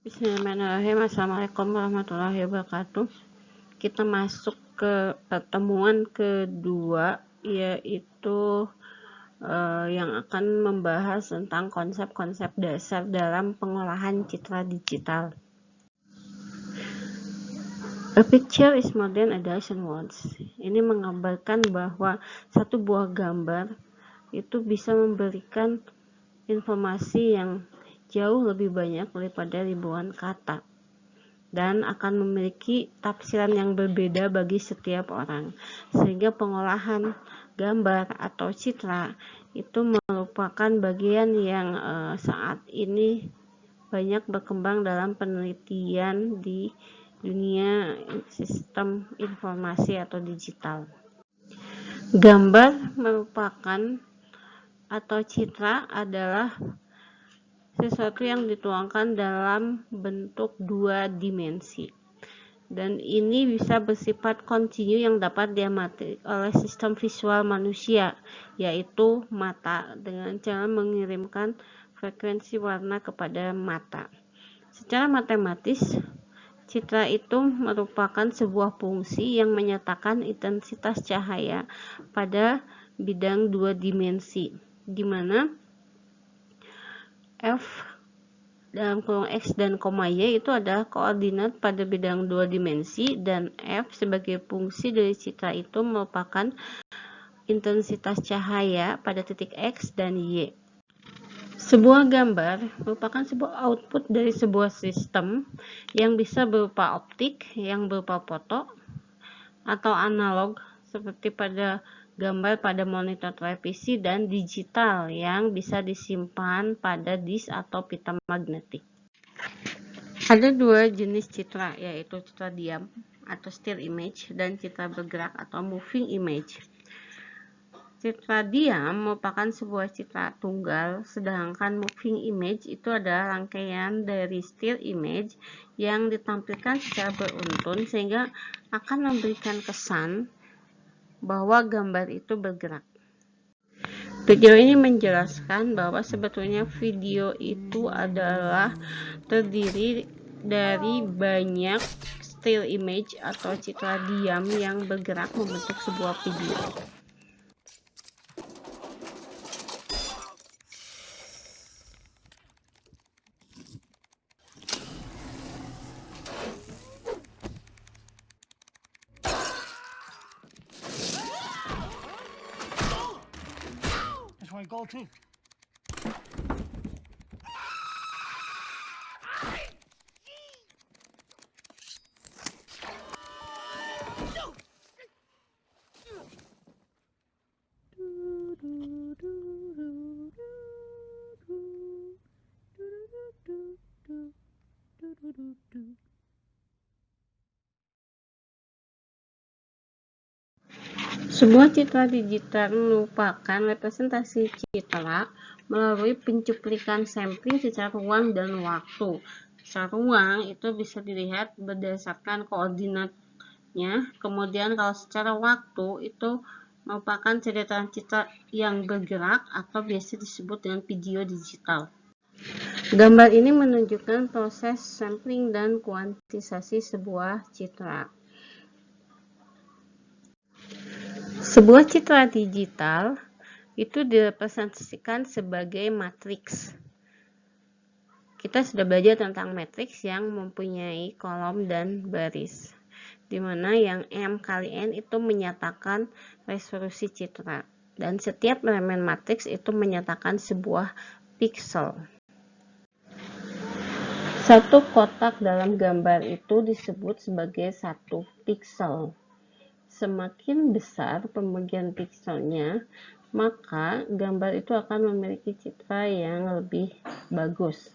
Bismillahirrahmanirrahim. Assalamualaikum warahmatullahi wabarakatuh. Kita masuk ke pertemuan kedua, yaitu yang akan membahas tentang konsep-konsep dasar dalam pengolahan citra digital. A picture is more than a dozen words. Ini menggambarkan bahwa satu buah gambar itu bisa memberikan informasi yang jauh lebih banyak daripada ribuan kata dan akan memiliki tafsiran yang berbeda bagi setiap orang, sehingga pengolahan gambar atau citra itu merupakan bagian yang saat ini banyak berkembang dalam penelitian di dunia sistem informasi atau digital. Gambar merupakan atau citra adalah sesuatu yang dituangkan dalam bentuk dua dimensi, dan ini bisa bersifat kontinu yang dapat diamati oleh sistem visual manusia, yaitu mata, dengan cara mengirimkan frekuensi warna kepada mata. Secara matematis, citra itu merupakan sebuah fungsi yang menyatakan intensitas cahaya pada bidang dua dimensi, di mana F dalam kurung X dan koma Y itu adalah koordinat pada bidang dua dimensi, dan F sebagai fungsi dari citra itu merupakan intensitas cahaya pada titik X dan Y. Sebuah gambar merupakan sebuah output dari sebuah sistem yang bisa berupa optik, yang berupa foto, atau analog seperti pada gambar pada monitor televisi, dan digital yang bisa disimpan pada disk atau pita magnetik. Ada dua jenis citra, yaitu citra diam atau still image dan citra bergerak atau moving image. Citra diam merupakan sebuah citra tunggal, sedangkan moving image itu adalah rangkaian dari still image yang ditampilkan secara beruntun sehingga akan memberikan kesan bahwa gambar itu bergerak. Video ini menjelaskan bahwa sebetulnya video itu adalah terdiri dari banyak still image atau citra diam yang bergerak membentuk sebuah video. Goal too. Sebuah citra digital merupakan representasi citra melalui pencuplikan sampling secara ruang dan waktu. Secara ruang itu bisa dilihat berdasarkan koordinatnya, kemudian kalau secara waktu itu merupakan cerita citra yang bergerak atau biasa disebut dengan video digital. Gambar ini menunjukkan proses sampling dan kuantisasi sebuah citra. Sebuah citra digital itu direpresentasikan sebagai matriks. Kita sudah belajar tentang matriks yang mempunyai kolom dan baris, di mana yang M kali N itu menyatakan resolusi citra, dan setiap elemen matriks itu menyatakan sebuah piksel. Satu kotak dalam gambar itu disebut sebagai satu piksel. Semakin besar pembagian pikselnya, maka gambar itu akan memiliki citra yang lebih bagus.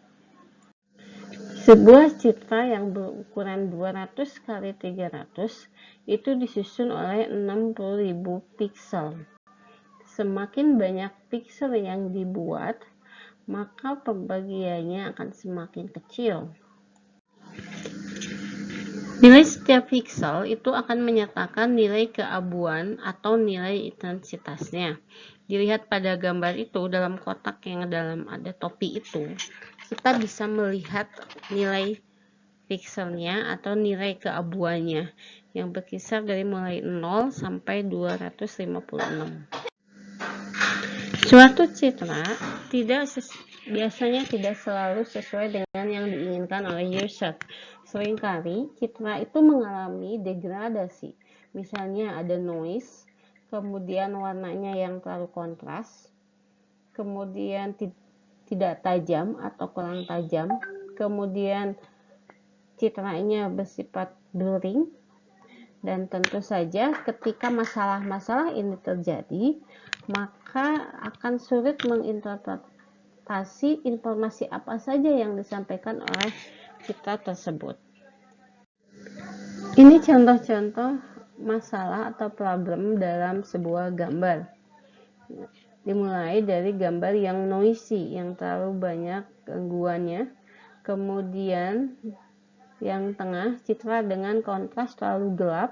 Sebuah citra yang berukuran 200 x 300 itu disusun oleh 60.000 piksel. Semakin banyak piksel yang dibuat, maka pembagiannya akan semakin kecil. Nilai setiap piksel itu akan menyatakan nilai keabuan atau nilai intensitasnya. Dilihat pada gambar itu, dalam kotak yang dalam ada topi itu, kita bisa melihat nilai pikselnya atau nilai keabuannya yang berkisar dari mulai 0 sampai 256. Suatu citra biasanya tidak selalu sesuai dengan yang diinginkan oleh user. Seringkali citra itu mengalami degradasi. Misalnya ada noise, kemudian warnanya yang terlalu kontras, kemudian tidak tajam atau kurang tajam, kemudian citranya bersifat blurring, dan tentu saja ketika masalah-masalah ini terjadi, maka akan sulit menginterpretasi informasi apa saja yang disampaikan oleh citra tersebut. Ini contoh-contoh masalah atau problem dalam sebuah gambar. Dimulai dari gambar yang noisy, yang terlalu banyak gangguannya, kemudian yang tengah citra dengan kontras terlalu gelap,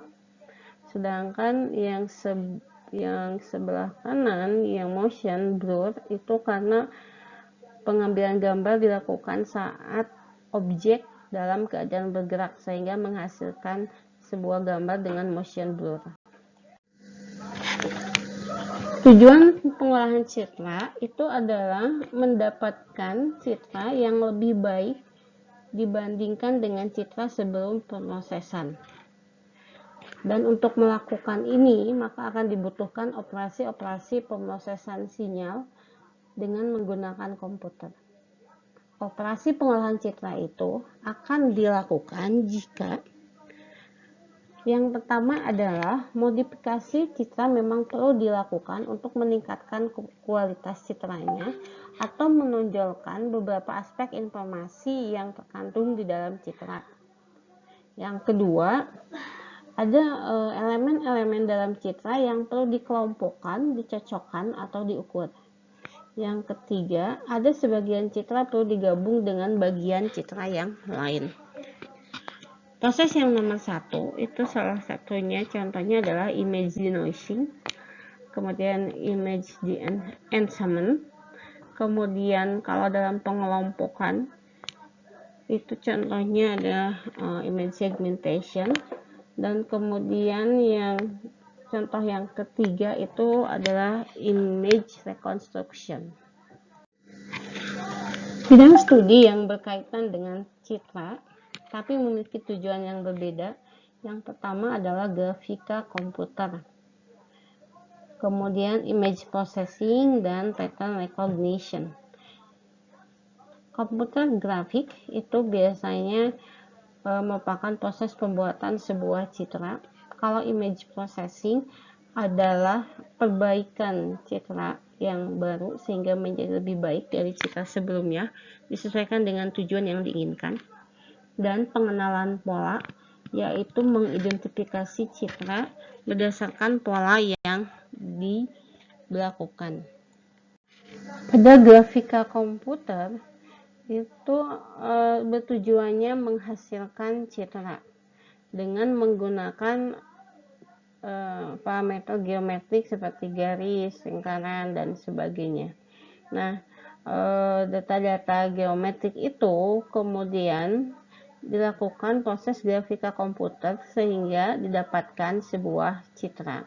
sedangkan yang sebelah kanan yang motion blur itu karena pengambilan gambar dilakukan saat objek dalam keadaan bergerak sehingga menghasilkan sebuah gambar dengan motion blur. Tujuan pengolahan citra itu adalah mendapatkan citra yang lebih baik dibandingkan dengan citra sebelum pemrosesan. Dan untuk melakukan ini, maka akan dibutuhkan operasi-operasi pemrosesan sinyal dengan menggunakan komputer. Operasi pengolahan citra itu akan dilakukan jika yang pertama adalah modifikasi citra memang perlu dilakukan untuk meningkatkan kualitas citranya atau menonjolkan beberapa aspek informasi yang terkandung di dalam citra. Yang kedua, ada elemen-elemen dalam citra yang perlu dikelompokkan, dicocokkan, atau diukur. Yang ketiga, ada sebagian citra perlu digabung dengan bagian citra yang lain. Proses yang nomor 1 itu salah satunya contohnya adalah image denoising, kemudian image de-enhancement, kemudian kalau dalam pengelompokan itu contohnya adalah image segmentation, dan kemudian yang contoh yang ketiga itu adalah image reconstruction. Bidang studi yang berkaitan dengan citra tapi memiliki tujuan yang berbeda. Yang pertama adalah grafika komputer, kemudian image processing dan pattern recognition. Komputer grafik itu biasanya merupakan proses pembuatan sebuah citra. Kalau image processing adalah perbaikan citra yang baru sehingga menjadi lebih baik dari citra sebelumnya, disesuaikan dengan tujuan yang diinginkan. Dan pengenalan pola, yaitu mengidentifikasi citra berdasarkan pola yang dilakukan. Pada grafika komputer itu bertujuannya menghasilkan citra dengan menggunakan parameter geometrik seperti garis, lingkaran, dan sebagainya. Nah, data-data geometrik itu kemudian dilakukan proses grafika komputer sehingga didapatkan sebuah citra.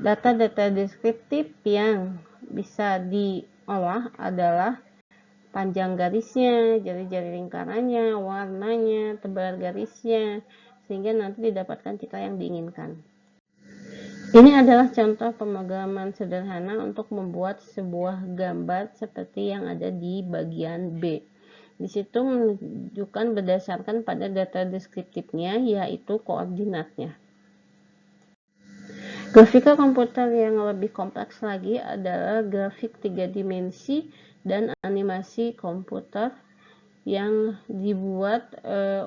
Data-data deskriptif yang bisa diolah adalah panjang garisnya, jari-jari lingkarannya, warnanya, tebal garisnya, sehingga nanti didapatkan citra yang diinginkan. Ini adalah contoh pemrograman sederhana untuk membuat sebuah gambar seperti yang ada di bagian B. Di situ menunjukkan berdasarkan pada data deskriptifnya, yaitu koordinatnya. Grafika komputer yang lebih kompleks lagi adalah grafik 3 dimensi dan animasi komputer yang dibuat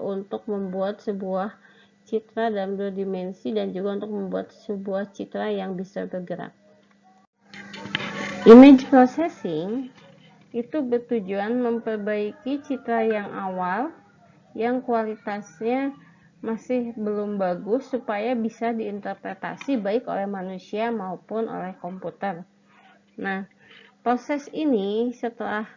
untuk membuat sebuah citra dalam 2 dimensi dan juga untuk membuat sebuah citra yang bisa bergerak. Image processing itu bertujuan memperbaiki citra yang awal yang kualitasnya masih belum bagus supaya bisa diinterpretasi baik oleh manusia maupun oleh komputer. Nah, proses ini setelah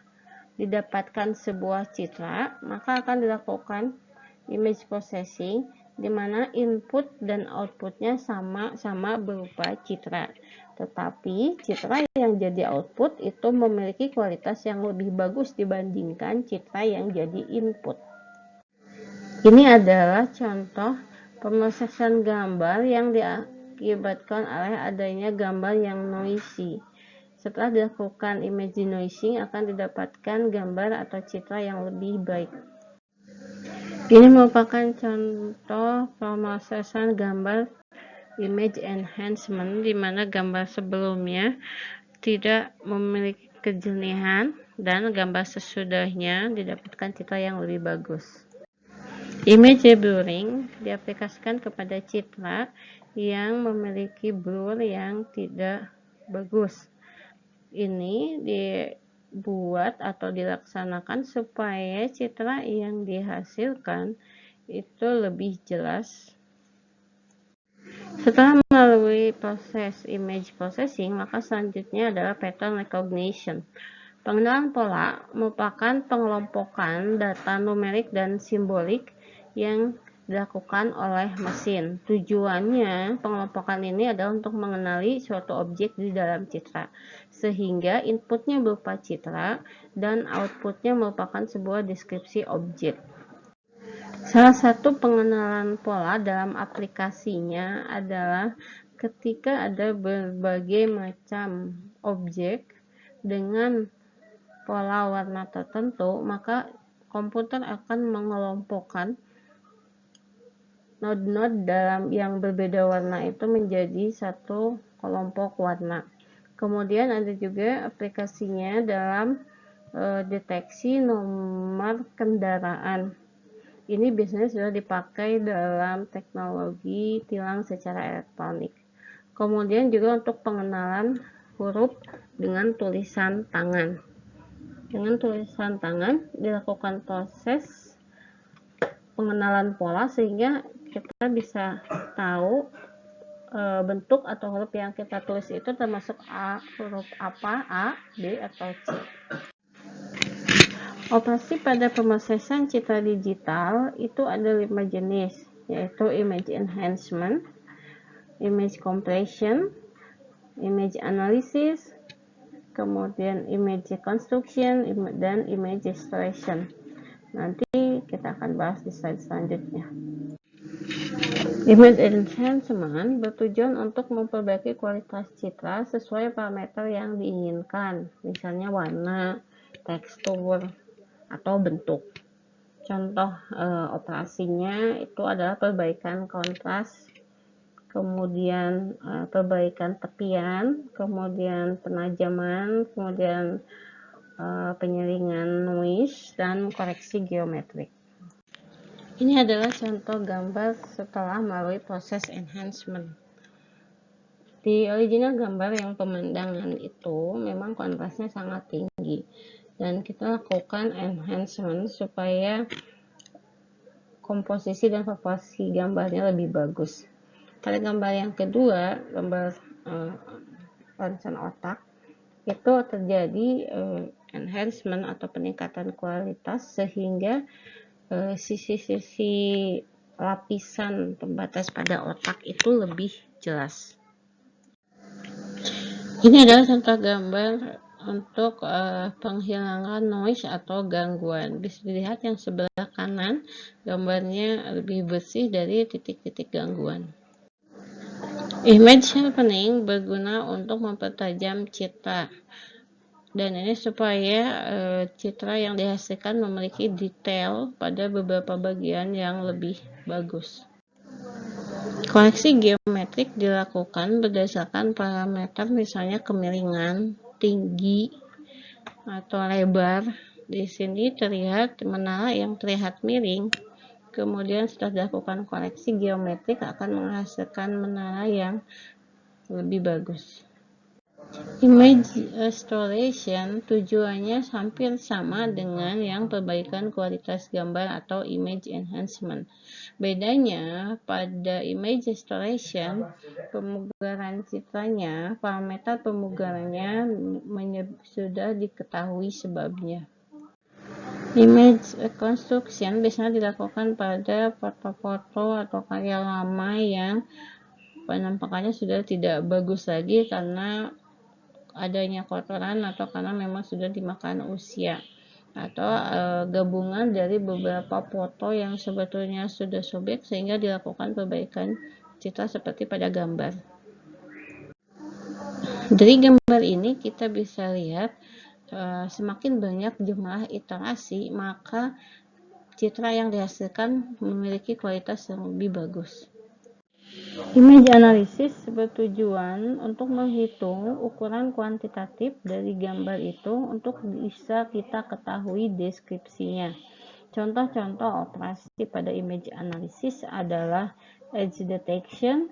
didapatkan sebuah citra, maka akan dilakukan image processing, di mana input dan outputnya sama-sama berupa citra. Tetapi citra yang jadi output itu memiliki kualitas yang lebih bagus dibandingkan citra yang jadi input. Ini adalah contoh pemrosesan gambar yang diakibatkan oleh adanya gambar yang noisy. Setelah dilakukan image denoising, akan didapatkan gambar atau citra yang lebih baik. Ini merupakan contoh pemrosesan gambar image enhancement, di mana gambar sebelumnya tidak memiliki kejernihan dan gambar sesudahnya didapatkan citra yang lebih bagus. Image blurring diaplikasikan kepada citra yang memiliki blur yang tidak bagus. Ini dibuat atau dilaksanakan supaya citra yang dihasilkan itu lebih jelas. Setelah melalui proses image processing, maka selanjutnya adalah pattern recognition. Pengenalan pola merupakan pengelompokan data numerik dan simbolik yang dilakukan oleh mesin. Tujuannya pengelompokan ini adalah untuk mengenali suatu objek di dalam citra, sehingga inputnya berupa citra dan outputnya merupakan sebuah deskripsi objek. Salah satu pengenalan pola dalam aplikasinya adalah ketika ada berbagai macam objek dengan pola warna tertentu, maka komputer akan mengelompokkan node-node dalam yang berbeda warna itu menjadi satu kelompok warna. Kemudian ada juga aplikasinya dalam deteksi nomor kendaraan. Ini biasanya sudah dipakai dalam teknologi tilang secara elektronik. Kemudian juga untuk pengenalan huruf dengan tulisan tangan. Dengan tulisan tangan dilakukan proses pengenalan pola sehingga kita bisa tahu bentuk atau huruf yang kita tulis itu termasuk huruf apa, A, B, atau C. Operasi pada pemrosesan citra digital itu ada 5 jenis, yaitu image enhancement, image compression, image analysis, kemudian image reconstruction, dan image restoration. Nanti kita akan bahas di slide selanjutnya. Image enhancement bertujuan untuk memperbaiki kualitas citra sesuai parameter yang diinginkan, misalnya warna, tekstur, atau bentuk. Contoh operasinya itu adalah perbaikan kontras, kemudian perbaikan tepian, kemudian penajaman, kemudian penyaringan noise, dan koreksi geometrik. Ini adalah contoh gambar setelah melalui proses enhancement. Di original gambar yang pemandangan itu memang kontrasnya sangat tinggi, dan kita lakukan enhancement supaya komposisi dan proporsi gambarnya lebih bagus. Pada gambar yang kedua, gambar ronsen otak, itu terjadi enhancement atau peningkatan kualitas sehingga sisi-sisi lapisan pembatas pada otak itu lebih jelas. Ini adalah contoh gambar untuk penghilangan noise atau gangguan. Bisa dilihat yang sebelah kanan, gambarnya lebih bersih dari titik-titik gangguan. Image sharpening berguna untuk mempertajam citra, dan ini supaya citra yang dihasilkan memiliki detail pada beberapa bagian yang lebih bagus. Koreksi geometrik dilakukan berdasarkan parameter, misalnya kemiringan, tinggi, atau lebar. Di sini terlihat menara yang terlihat miring, kemudian setelah dilakukan koreksi geometrik akan menghasilkan menara yang lebih bagus. Image restoration tujuannya hampir sama dengan yang perbaikan kualitas gambar atau image enhancement. Bedanya pada image restoration, pemugaran citranya, parameter pemugarannya sudah diketahui sebabnya. Image reconstruction biasanya dilakukan pada foto-foto atau karya lama yang penampakannya sudah tidak bagus lagi karena adanya kotoran atau karena memang sudah dimakan usia, atau gabungan dari beberapa foto yang sebetulnya sudah sobek sehingga dilakukan perbaikan citra seperti pada gambar. Dari gambar ini kita bisa lihat semakin banyak jumlah iterasi, maka citra yang dihasilkan memiliki kualitas yang lebih bagus. Image analysis bertujuan untuk menghitung ukuran kuantitatif dari gambar itu untuk bisa kita ketahui deskripsinya. Contoh-contoh operasi pada image analysis adalah edge detection,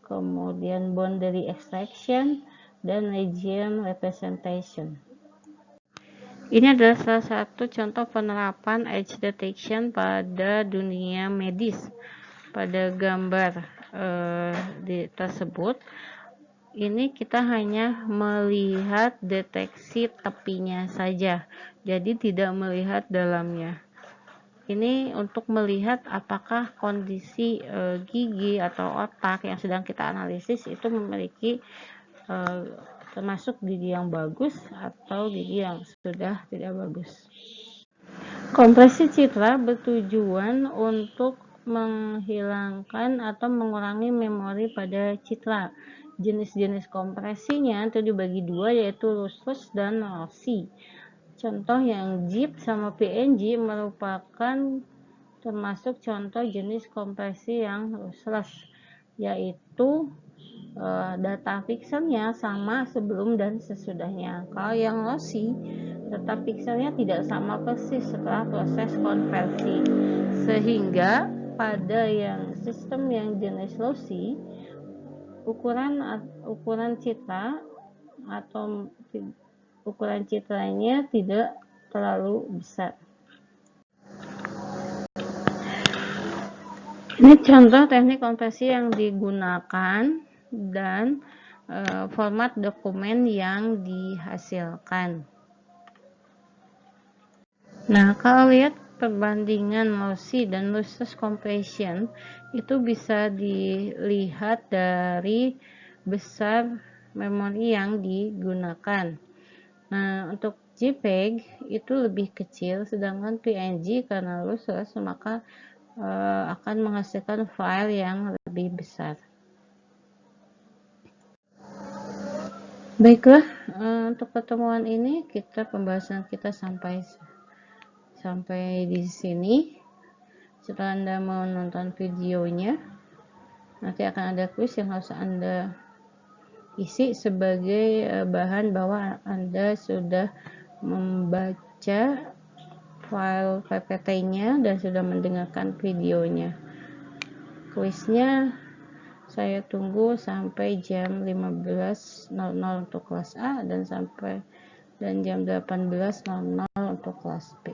kemudian boundary extraction, dan region representation. Ini adalah salah satu contoh penerapan edge detection pada dunia medis. Pada gambar tersebut, ini kita hanya melihat deteksi tepinya saja, jadi tidak melihat dalamnya. Ini untuk melihat apakah kondisi gigi atau otak yang sedang kita analisis itu memiliki termasuk gigi yang bagus atau gigi yang sudah tidak bagus. Kompresi citra bertujuan untuk menghilangkan atau mengurangi memori pada citra. Jenis-jenis kompresinya itu dibagi dua, yaitu lossless dan lossy. Contoh yang zip sama PNG merupakan termasuk contoh jenis kompresi yang lossless, yaitu data pixelnya sama sebelum dan sesudahnya. Kalau yang lossy, data pixelnya tidak sama persis setelah proses konversi, sehingga pada yang sistem yang jenis lossy, ukuran citra atau ukuran citranya tidak terlalu besar. Ini contoh teknik konversi yang digunakan dan format dokumen yang dihasilkan. Nah, kalau lihat perbandingan lossy dan lossless compression itu bisa dilihat dari besar memori yang digunakan. Nah, untuk JPEG itu lebih kecil, sedangkan PNG karena lossless maka akan menghasilkan file yang lebih besar. Baiklah, untuk pertemuan ini pembahasan kita sampai di sini. Setelah Anda mau nonton videonya, nanti akan ada kuis yang harus Anda isi sebagai bahan bahwa Anda sudah membaca file PPT-nya dan sudah mendengarkan videonya. Kuisnya saya tunggu sampai jam 15.00 untuk kelas A dan jam 18.00 untuk kelas B.